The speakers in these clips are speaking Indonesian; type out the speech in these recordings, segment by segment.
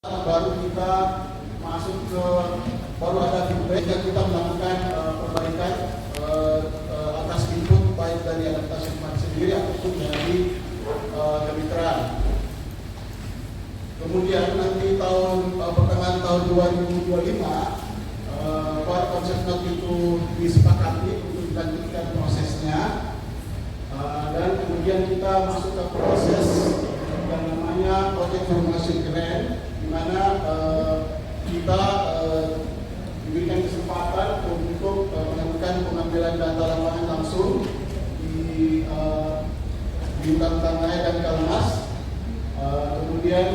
baru kita masuk ke baru ada feedback dan kita melakukan perbaikan atas input baik dari adaptasi sendiri ataupun dari kemitraan. Kemudian nanti pertengahan tahun 2025 pada konsep note itu disepakati untuk dilanjutkan prosesnya, dan kemudian kita masuk ke proses yang namanya Project Formulation Grant, di mana kita diberikan kesempatan untuk melakukan pengambilan data lapangan langsung di Hutan Tangaya dan Kalmas. Kemudian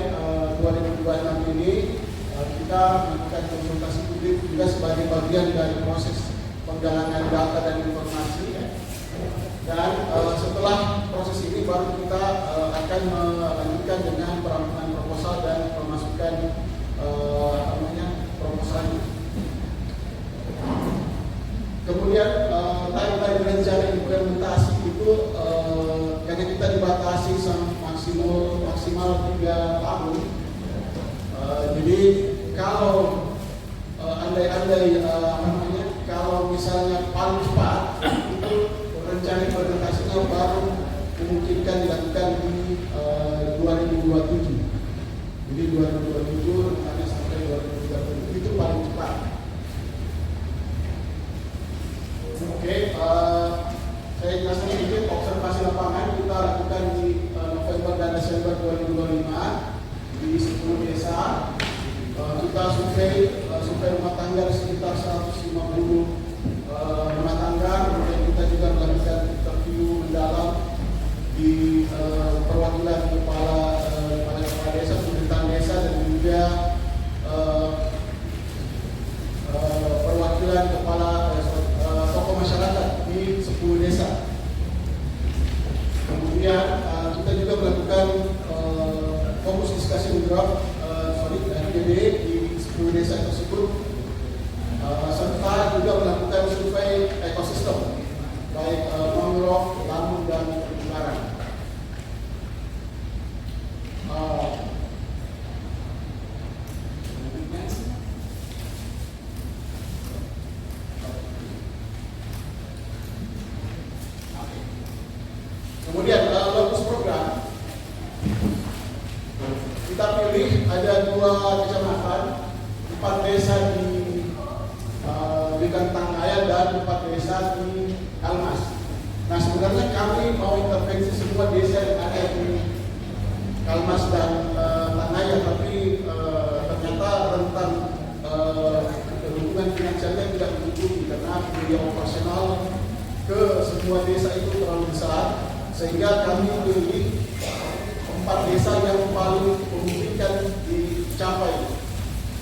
2026 ini kita melakukan konsultasi publik juga sebagai bagian dari proses penggalangan data dan informasi. Dan setelah proses ini baru kita akan melanjutkan dengan perampungan proposal dan pemasukan proposal. Kemudian timeline rencana implementasi itu karena kita dibatasi maksimal 3 tahun. Jadi kalau andai-andai kalau misalnya paling cepat itu rencana implementasinya baru memungkinkan dilakukan di 2027. Jadi 2027 rencana sampai 2030 itu paling cepat. Oke, saya jelaskan sedikit observasi lapangan kita lakukan di November dan Desember 2025 di 10 desa. Kita survei rumah tangga sekitar 150 rumah tangga. Kemudian kita juga melakukan interview mendalam di perwakilan kepala desa, pemerintahan desa, dan juga perwakilan kepala tokoh masyarakat di 10 desa. Kemudian kita juga melakukan fokus discussion group RGD di 10 desa tersebut, serta juga melakukan survei ekosistem baik mangrove, lamun, dan terumbu karang. Kemudian lokus program kita pilih ada 2 kecamatan, 4 desa di Hutan Tangaya dan 4 desa di Kalmas. Nah, sebenarnya kami mau intervensi semua desa yang ada di Kalmas dan Tangaya, tapi ternyata rentan dukungan finansialnya tidak mendukung karena biaya operasional ke semua desa itu terlalu besar, sehingga kami pilih 4 desa yang paling memungkinkan dicapai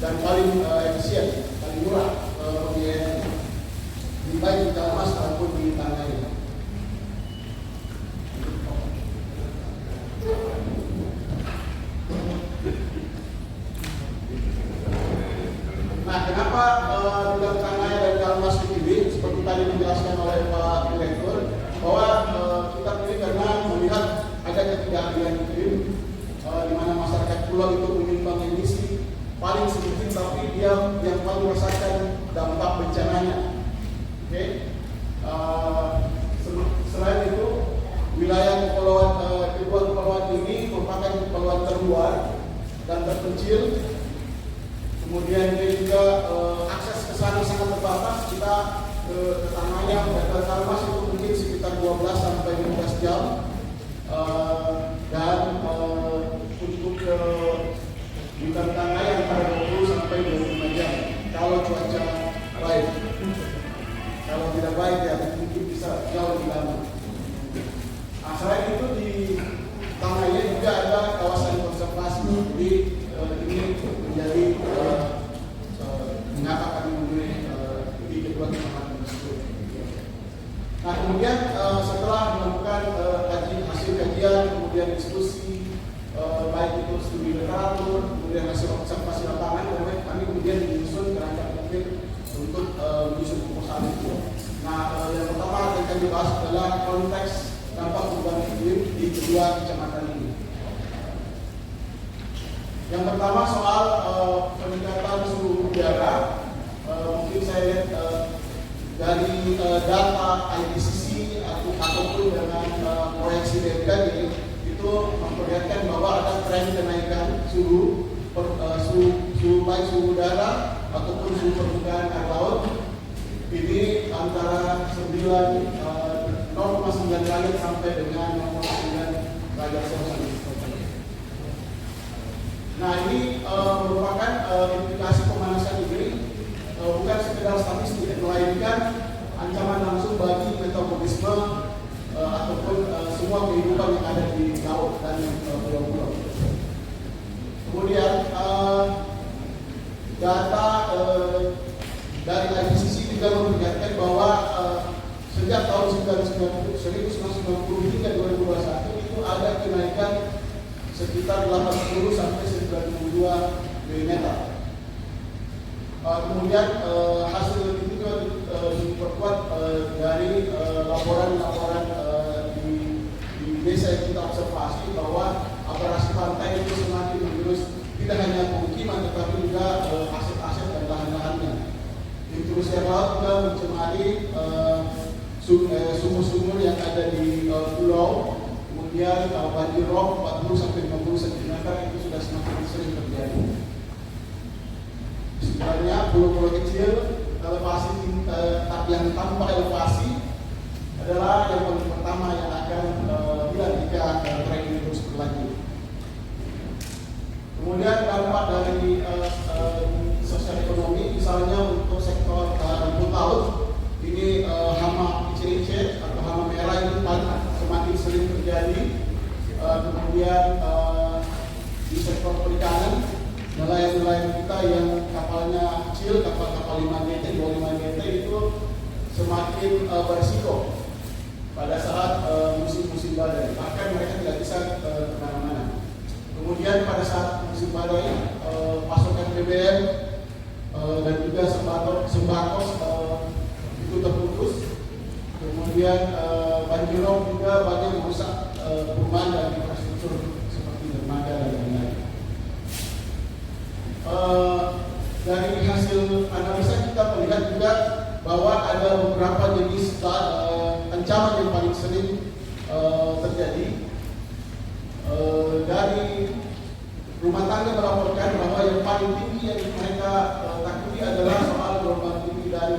dan paling efisien, paling murah pembiayaan, baik di Kalmas maupun di Tangaya. Nah, kenapa di Tangaya dan Kalmas dipilih? Seperti tadi dijelaskan oleh Pak Direktur, bahwa kita pilih karena melihat ada ketidakadilan iklim, di mana masyarakat pulau itu menyumbang emisi paling sedikit, tapi dia yang paling merasakan dampak bencananya. Oke. Selain itu, wilayah kedua kepulauan ini merupakan kepulauan terluar dan terpencil. Kemudian dia juga akses ke sana sangat terbatas. Kita ke Tangaya dan Kalmas itu mungkin sekitar 12 sampai 15 jam. Dan untuk ke Hutan Tangaya antara 20 sampai 25 jam kalau cuaca baik. Kalau tidak baik ya mungkin bisa jauh lebih lama. Nah, selain itu di Tangaya juga ada kawasan konservasi. Jadi ini menjadi mengapa kami memilih di kedua kecamatan tersebut. Nah, kemudian setelah melakukan hasil kajian, kemudian diskusi, baik itu studi literatur, kemudian hasil observasi lapangan, kami kemudian menyusun kerangka konkret untuk menyusun proposal itu. Nah, yang pertama akan kami bahas adalah konteks dampak perubahan iklim di kedua kecamatan ini. Yang pertama soal dari data IPCC ataupun dengan proyeksi BMKG itu memperlihatkan bahwa ada tren kenaikan suhu baik suhu udara ataupun suhu permukaan air laut ini antara 0,9 derajat sampai dengan 0,9 derajat Celcius. Nah ini merupakan implikasi pemanasan ini bukan sekedar statistik, melainkan ancaman langsung bagi metabolisme ataupun semua kehidupan yang ada di laut dan pulau-pulau. Kemudian data dari IPCC juga memperlihatkan bahwa sejak tahun 1990 hingga 2021 itu ada kenaikan sekitar 80 sampai 92 mm. Kemudian hasil itu juga diperkuat dari laporan-laporan di desa yang kita observasi bahwa abrasi pantai itu semakin menjurus tidak hanya pemukiman tetapi juga aset-aset dan lahan-lahannya. Intrusi laut juga mencemari sumur-sumur yang ada di pulau. Kemudian banjir rob 40 sampai 50 cm itu sudah semakin sering terjadi. Sebenarnya pulau-pulau kecil elevasi yang tanpa elevasi adalah yang paling pertama yang akan hilang jika tren ini terus berlanjut. Kemudian dampak dari sosial ekonomi, misalnya untuk sektor rumput laut, ini hama ICIC atau hama merah itu semakin sering terjadi. Kemudian di sektor perikanan, nelayan-nelayan kita yang kapalnya kecil, kapal-kapal 5 GT, 25 GT itu semakin berisiko pada saat musim-musim badai. Bahkan mereka tidak bisa kemana-mana. Kemudian pada saat musim badai, pasokan BBM dan juga sembako itu terputus. Kemudian banjir rob juga banyak merusak perumahan dan infrastruktur seperti dermaga dan lain-lain. Dari hasil analisa kita melihat juga bahwa ada beberapa jenis ancaman yang paling sering terjadi. Dari rumah tangga melaporkan bahwa yang paling tinggi yang mereka takuti adalah soal gelombang tinggi dari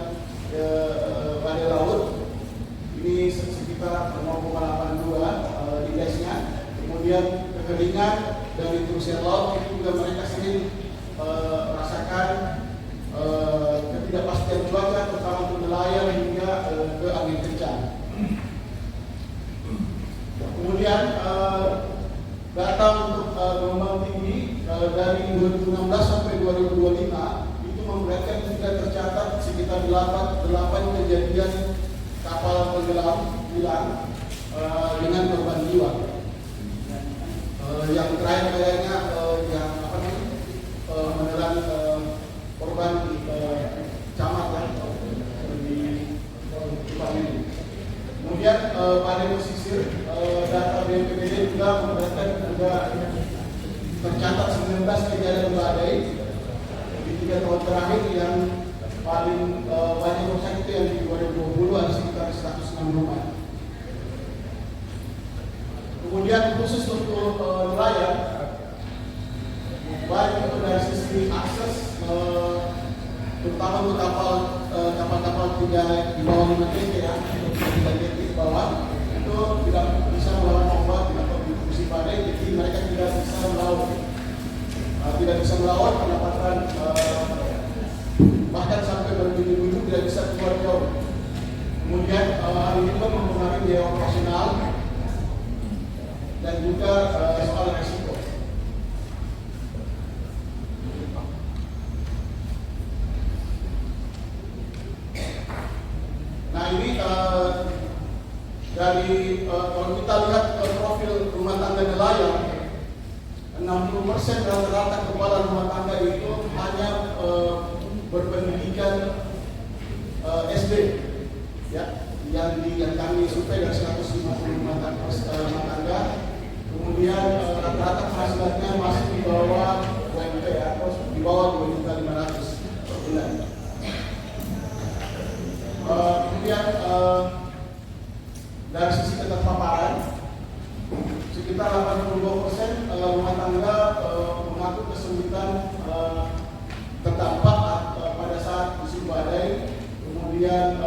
badai laut. Ini sekitar 0,82 indeksnya. Kemudian kekeringan dan intrusi laut itu juga mereka sering merasakan ketidakpastian cuaca, terutama untuk nelayan hingga ke angin kencang. Kemudian data untuk gelombang tinggi dari 2016 sampai 2025 itu memperlihatkan sudah tercatat sekitar 8 kejadian kapal tenggelam hilang dengan korban jiwa. Yang terakhir kayaknya yang menelan korban camat di tempat ini. Kemudian pada pesisir data BPBD juga memperlihatkan juga tercatat 19 kejadian badai di 3 tahun terakhir yang paling banyak rusak itu yang di 2020 ada sekitar 106 rumah. Kemudian khusus untuk nelayan, baik itu dari sisi akses, terutama untuk kapal-kapal di bawah 5 GT ya, 3 GT di bawah itu tidak bisa melawan ombak atau musim badai, jadi mereka tidak bisa melawan pendapatan bahkan sampai berminggu-minggu tidak bisa keluar jauh. Kemudian hal ini juga mempengaruhi biaya operasional dan juga soal risiko. Nah ini dari kalau kita lihat profil rumah tangga nelayan, 60% rata-rata kepala rumah tangga itu hanya berpendidikan SD, ya, yang kami survei dari 150 rumah tangga. Kemudian rata-rata penghasilannya masih di bawah UMP atau di bawah 2.500.000 per bulan. kesulitan terdampak pada saat musim badai. Kemudian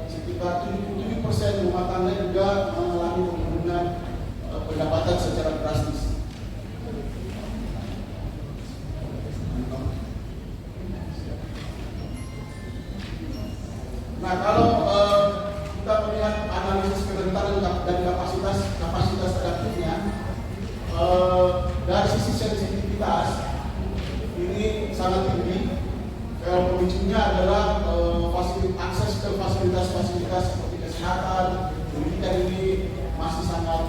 sekitar 77% rumah tangga juga mengalami penurunan pendapatan secara drastis. Nah, kalau kita melihat analisis kerentanan dan kapasitas adaptifnya, dari sisi sensitivitas ini sangat tinggi. Pemicunya adalah akses ke fasilitas-fasilitas seperti kesehatan, pendidikan ini masih sangat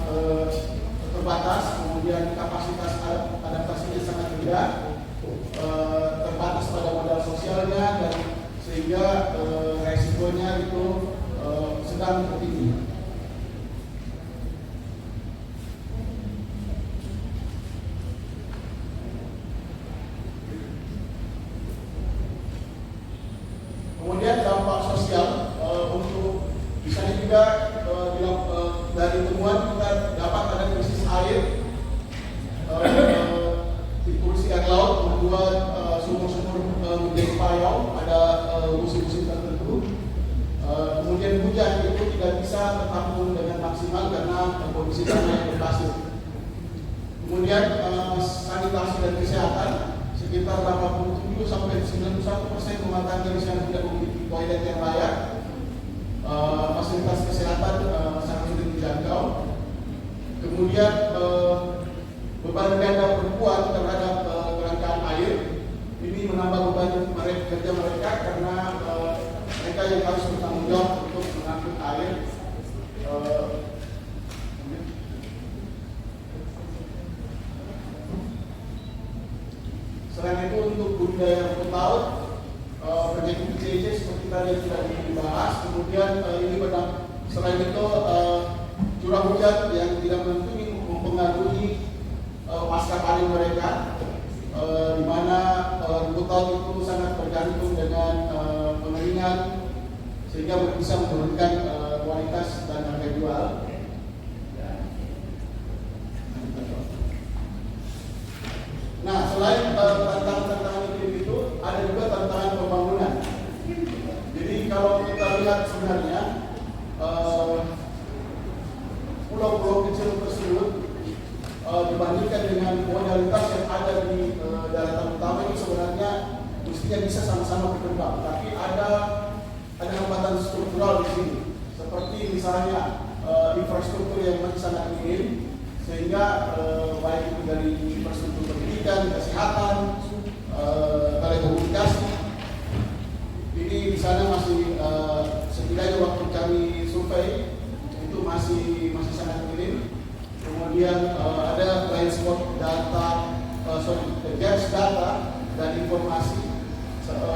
terbatas. Kemudian kapasitas adaptasinya sangat rendah, terbatas pada modal sosialnya, dan sehingga resikonya itu sedang tinggi. Kemudian dampak sosial untuk misalnya juga dari temuan kita dapat ada krisis air, polusi air laut membuat sumur-sumur menjadi payau pada musim-musim tertentu. Kemudian hujan itu tidak bisa tertampung dengan maksimal karena kondisi tanah yang berpasir. Kemudian sanitasi dan kesehatan, sekitar 87-91% rumah tangga di sana tidak memiliki toilet yang layak. Fasilitas kesehatan sangat sulit dijangkau. Kemudian beban ganda perempuan terhadap kelangkaan air ini menambah beban kerja mereka karena mereka yang harus bertanggung jawab untuk mengangkut air. Selain itu untuk budidaya rumput laut, penyakit PCC seperti tadi yang sudah dibahas. Kemudian ini selain itu curah hujan yang tidak menentu ini mempengaruhi pasca panen mereka, di mana rumput laut itu sangat bergantung dengan pengeringan, sehingga bisa menurunkan kualitas dan harga jual. Nah, selain tantangan iklim itu, ada juga tantangan pembangunan. Jadi kalau kita lihat sebenarnya pulau-pulau kecil tersebut dibandingkan dengan modalitas yang ada di daratan utama itu sebenarnya mestinya bisa sama-sama berkembang. Tapi ada hambatan struktural di sini, seperti misalnya infrastruktur yang masih sangat minim, sehingga baik itu dari infrastruktur pendidikan, kesehatan, telekomunikasi, ini di sana masih setidaknya waktu kami survei itu masih sangat minim. Kemudian ada blind spot data, gaps data dan informasi,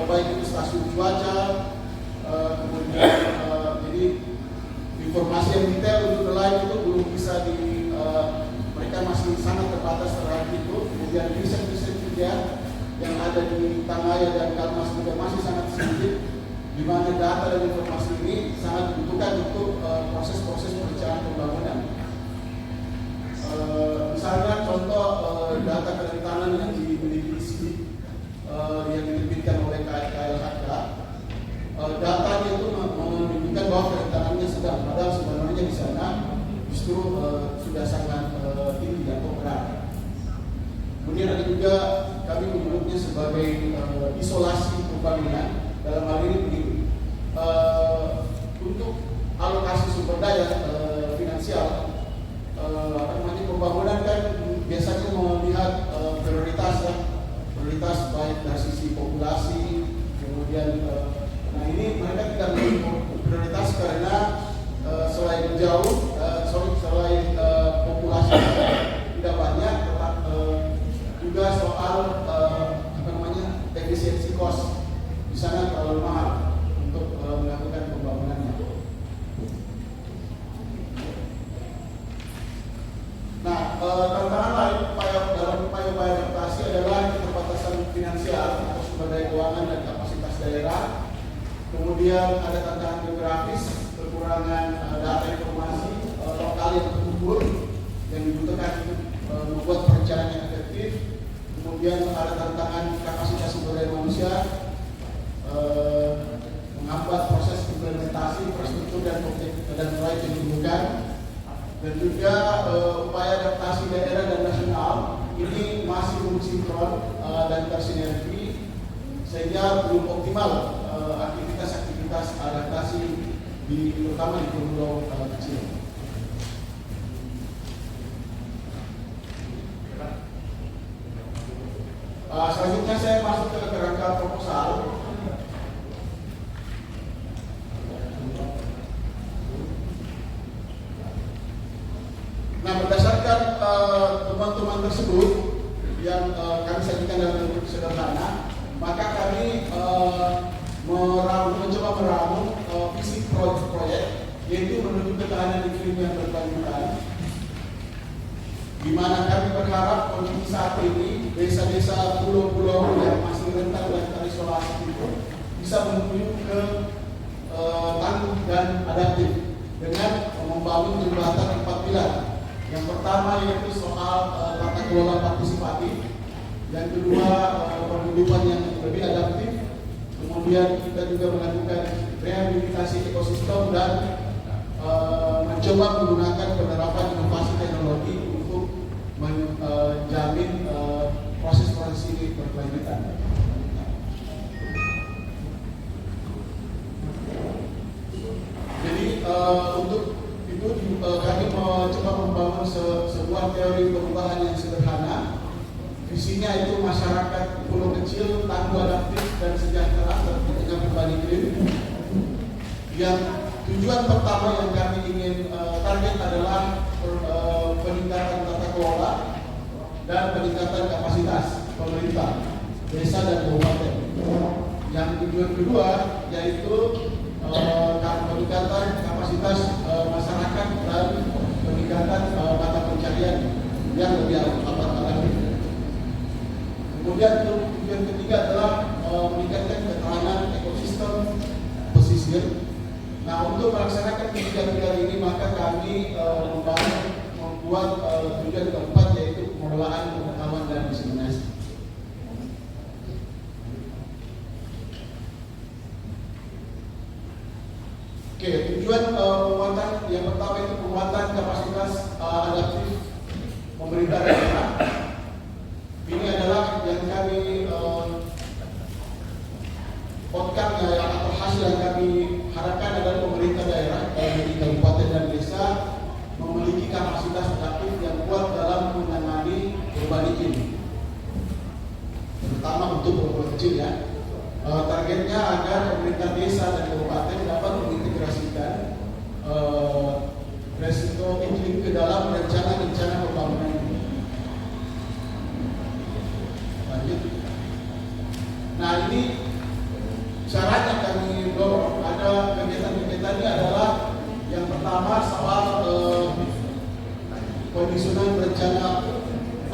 baik itu stasiun cuaca, kemudian jadi informasi yang detail untuk nelayan itu belum bisa mereka masih sangat terbatas terhadap itu. Kemudian riset-riset juga yang ada di Tangaya dan Kalmas juga masih sangat sedikit, di mana data dan informasi ini sangat dibutuhkan untuk proses-proses perencanaan pembangunan. Misalnya contoh data kerentanan yang dimiliki di sini, yang diterbitkan oleh KLHK, datanya itu menunjukkan bahwa kerentanannya sedang, padahal sebenarnya di sana justru sudah sangat tinggi atau berat. Kemudian ada juga kami menyebutnya sebagai isolasi pembangunan. Dalam hal ini begini, untuk alokasi sumber daya finansial, pembangunan kan biasanya melihat prioritas baik dari sisi populasi, kemudian nah ini mereka tidak memiliki prioritas karena selain jauh, selain populasi tidak banyak, juga soal efisiensi kos di sana terlalu mahal untuk melakukan pembangunannya. Nah, tantangan lain dalam upaya adaptasi adalah keterbatasan finansial atau sumber daya keuangan dan kapasitas daerah. Kemudian ada tantangan geografis, kekurangan data informasi lokal yang terukur yang dibutuhkan untuk membuat perencanaan yang efektif. kemudian ada tantangan kapasitas sumber daya manusia, menghambat proses implementasi infrastruktur dan proyek yang dibutuhkan, dan juga upaya adaptasi daerah dan nasional ini masih belum sinkron dan tersinergi, sehingga belum optimal aktivitas adaptasi terutama di pulau kecil. Selanjutnya saya masuk ke kerangka proposal. Nah, berdasarkan temuan-temuan tersebut yang kami sajikan dalam bentuk sederhana, maka kami mencoba meramu visi proyek, yaitu menuju ketahanan iklim yang berkelanjutan, di mana kami berharap kondisi saat ini desa-desa pulau-pulau yang masih rentan dan terisolasi itu bisa menuju ke tangguh dan adaptif dengan membangun jembatan 4 pilar. Yang pertama yaitu soal tata kelola partisipatif, yang kedua penghidupan yang lebih adaptif, kemudian kita juga melakukan rehabilitasi ekosistem dan mencoba menggunakan penerapan inovasi teknologi untuk menjamin proses-proses ini berkelanjutan. Jadi untuk itu kami mencoba membangun sebuah teori perubahan yang sederhana. Visinya itu masyarakat pulau kecil, tangguh, adaptif dan sejahtera terhadap perubahan iklim. Yang tujuan pertama yang kami ingin target adalah peningkatan tata kelola dan peningkatan kapasitas pemerintah, desa dan kabupaten. Yang tujuan kedua yaitu peningkatan kapasitas masyarakat dan peningkatan mata pencarian yang lebih adaptif. Kemudian tujuan ketiga adalah meningkatkan ketahanan ekosistem pesisir. Nah, untuk melaksanakan ketiga ini maka kami membuat tujuan keempat, yaitu pengelolaan pengetahuan dan diseminasi. Oke, tujuan penguatan yang pertama itu penguatan kapasitas adaptif pemerintah daerah. Ini adalah yang kami outcome atau hasil yang kami harapkan adalah pemerintah daerah di kabupaten dan desa memiliki kapasitas adaptif yang kuat dalam menangani perubahan iklim, terutama untuk pulau kecil ya. Targetnya agar pemerintah desa dan kabupaten dapat mengintegrasikan resiko iklim ke dalam rencana pembangunan. Lanjut. Nah, ini syarat yang kami dorong. Ada kegiatan-kegiatan ini adalah yang pertama soal penyusunan rencana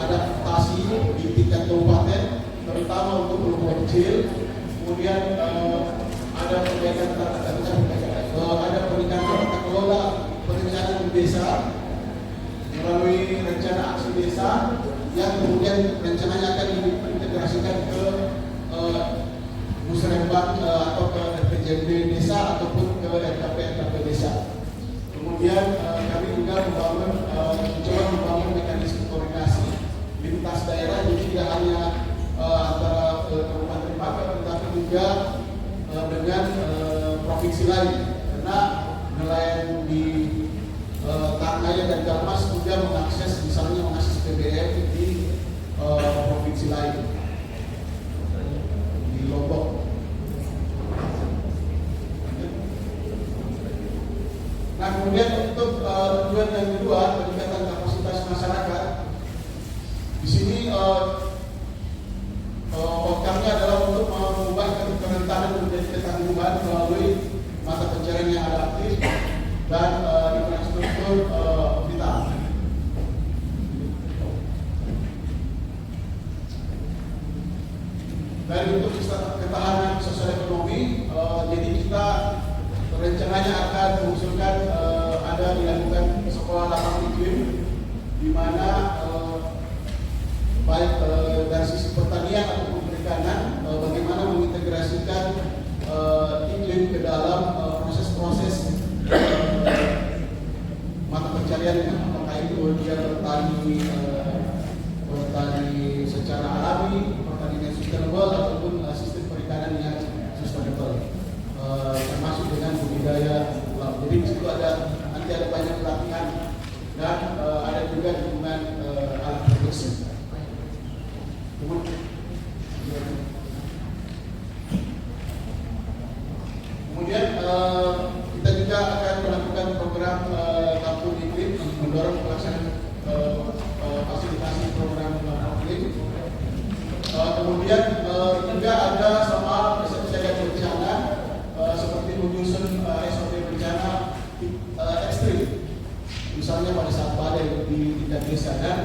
adaptasi di tingkat kabupaten, terutama untuk pulau kecil. Kemudian ada kegiatan ada peningkatan tata kelola perencanaan desa melalui rencana aksi desa yang kemudian rencananya akan diintegrasikan ke musrembang atau ke RPJMD desa ataupun ke RKP desa. Kemudian kami juga mencoba membangun mekanisme koordinasi lintas daerah, jadi tidak hanya antara kabupaten Papua, tetapi juga dengan provinsi lain, karena nelayan di Tarnaya dan Dalmas juga mengakses BBM di provinsi lain, di Lombok. Nah, kemudian untuk tujuan yang kedua, peningkatan kapasitas masyarakat. Di sini outcome-nya adalah untuk mengubah kerentanan menjadi ketangguhan melalui mata pencarian yang adaptif dan infrastruktur vital. Dari untuk ketahanan sosial ekonomi, jadi kita rencananya akan mengusulkan dilakukan sekolah lapangan iklim, di mana baik dari sisi pertanian ataupun perikanan, bagaimana mengintegrasikan iklim ke dalam proses-proses mata pencariannya, apakah itu dia bertani secara alami, pertanian yang sustainable ataupun sistem perikanan yang sustainable, termasuk dengan budidaya laut. Jadi di situ nanti ada banyak pelatihan dan ada juga dukungan alat produksi. Kemudian kita juga akan melakukan program Kampung Iklim, mendorong pelaksanaan fasilitasi program Kampung Iklim. Kemudian juga ada soal kesiapsiagaan bencana seperti menyusun SOP bencana ekstrim, misalnya pada saat badai di tingkat desa, dan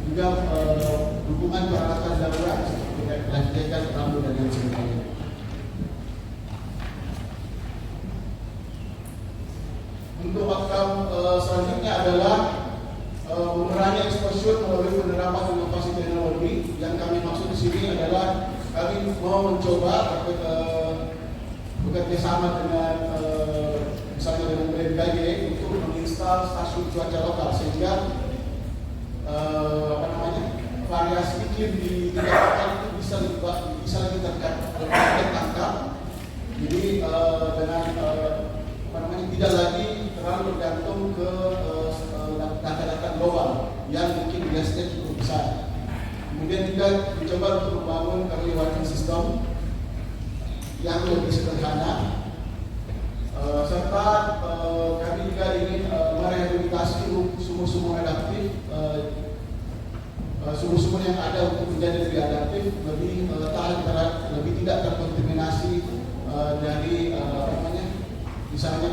juga dukungan peralatan darurat seperti life jacket, rambu dan lain sebagainya. Untuk outcome selanjutnya adalah mengurangi exposure melalui penerapan inovasi teknologi. Yang kami maksud di sini adalah kami mau mencoba bekerja sama dengan misalnya dengan BMKG untuk menginstal stasiun cuaca lokal sehingga variasi iklim di tingkat lokal itu bisa lebih tertangkap. Jadi dengan tidak lagi terlalu bergantung ke data-data global yang mungkin biasanya cukup besar. Kemudian juga mencoba untuk membangun early warning system yang lebih sederhana, serta kami juga ingin merehabilitasi sumur-sumur adaptif, sumur-sumur yang ada untuk menjadi lebih adaptif, lebih tahan terhadap, lebih tidak terkontaminasi dari misalnya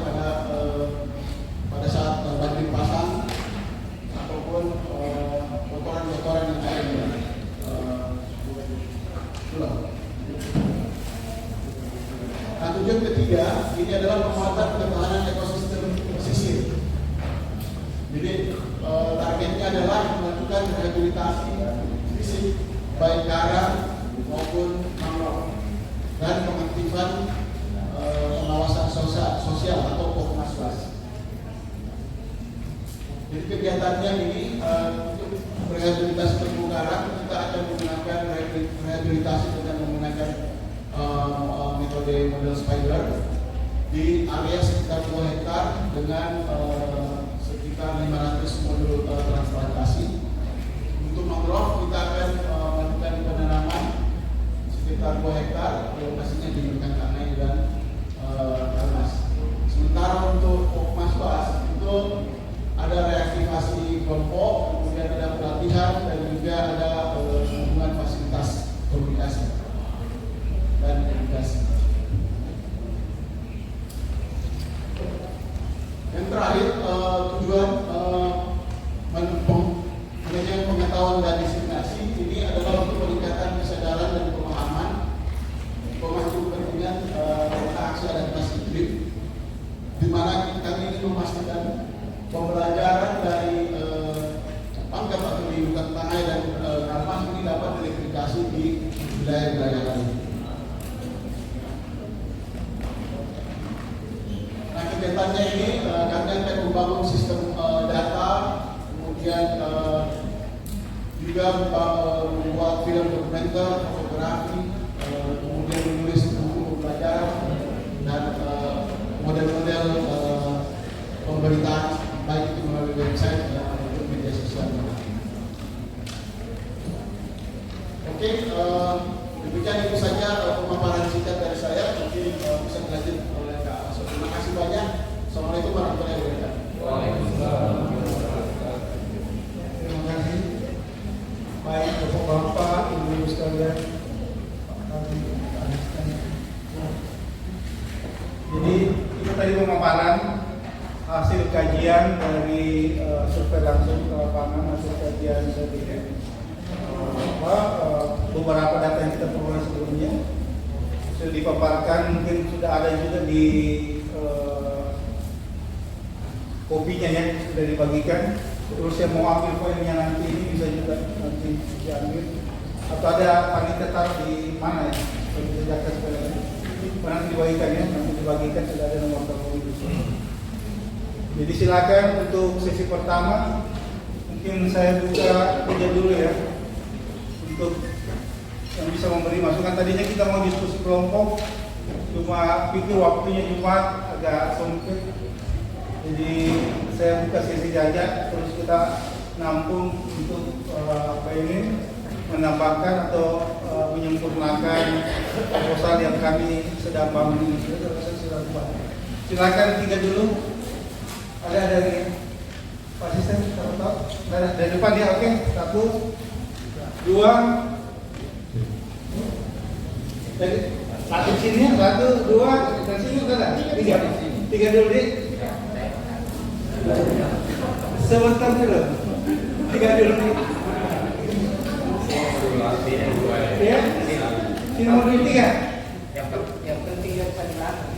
pada saat banjir pasang ataupun kotoran-kotoran yang ada di pulau. Nah, tujuan ketiga ini adalah penguatan ketahanan ekosistem pesisir. Jadi targetnya adalah melakukan rehabilitasi fisik baik karang maupun mangrove dan pengaktifan pengawasan sosial atau Pokmaswas. Jadi kegiatannya ini untuk rehabilitasi terumbu karang kita akan menggunakan rehabilitasi dengan menggunakan metode model spider di area sekitar 2 hektar dengan sekitar 500 modul transplantasi. Untuk mangrove kita akan melakukan penanaman sekitar 2 hektar, lokasinya di Kangkanai dan Kalmas. Sementara untuk Pokmaswas itu ada reaktivasi kelompok, kemudian ada pelatihan dan juga ada hubungan fasilitas komunikasi dan edukasi. Yang terakhir, tujuan manajemen pengetahuan dan diseminasi ini adalah untuk peningkatan kesadaran dan pemahaman pemangku kepentingan aksi adaptasi iklim, di mana kami ingin memastikan pembelajaran dari Pangkep atau di Kangkanai dan Kalmas ini dapat direplikasi di wilayah-wilayah lain. Nah, kegiatannya ini kami akan membangun sistem data, kemudian juga membuat film dokumenter, fotografi, kemudian menulis buku pembelajaran dan model-model pemberitaan baik itu melalui website maupun media sosial. Oke, demikian itu saja pemaparan singkat dari saya. Mungkin bisa dilanjut oleh Kak Aso. Terima kasih banyak. Assalamualaikum warahmatullahi wabarakatuh. Waalaikumsalam. Terima kasih. Baik, Bapak, Ibu sekalian. Jadi itu tadi pemaparan hasil kajian dari survei langsung ke lapangan, hasil kajian dari beberapa data yang kita peroleh sebelumnya sudah dipaparkan, mungkin sudah ada juga di kopinya ya, sudah dibagikan. Terus yang mau ambil poinnya nanti ini bisa juga nanti diambil. atau ada panitia taruh di mana ya? Kalau bisa jelaskan sekali lagi. Nanti dibagikan ya, nanti dibagikan sudah ada nomor telepon di sini. Jadi silakan untuk sesi pertama. Mungkin saya buka aja dulu ya untuk yang bisa memberi masukan. Tadinya kita mau diskusi kelompok, cuma pikir waktunya Jumat agak sempit. Jadi saya buka sesi jajak, terus kita nampung untuk menambahkan atau menyempurnakan proposal yang kami sedang bangun ini. Silakan 3 dulu. Ada dari Pak Asisten, tahu? Dari depan ya, oke. 1, 2. Dari satu sini, 1, 2. Dari sini ada 3 dulu deh. Sebentar dulu. 3 dulu nih. Ya, sini mau 3. Yang penting yang paling lama.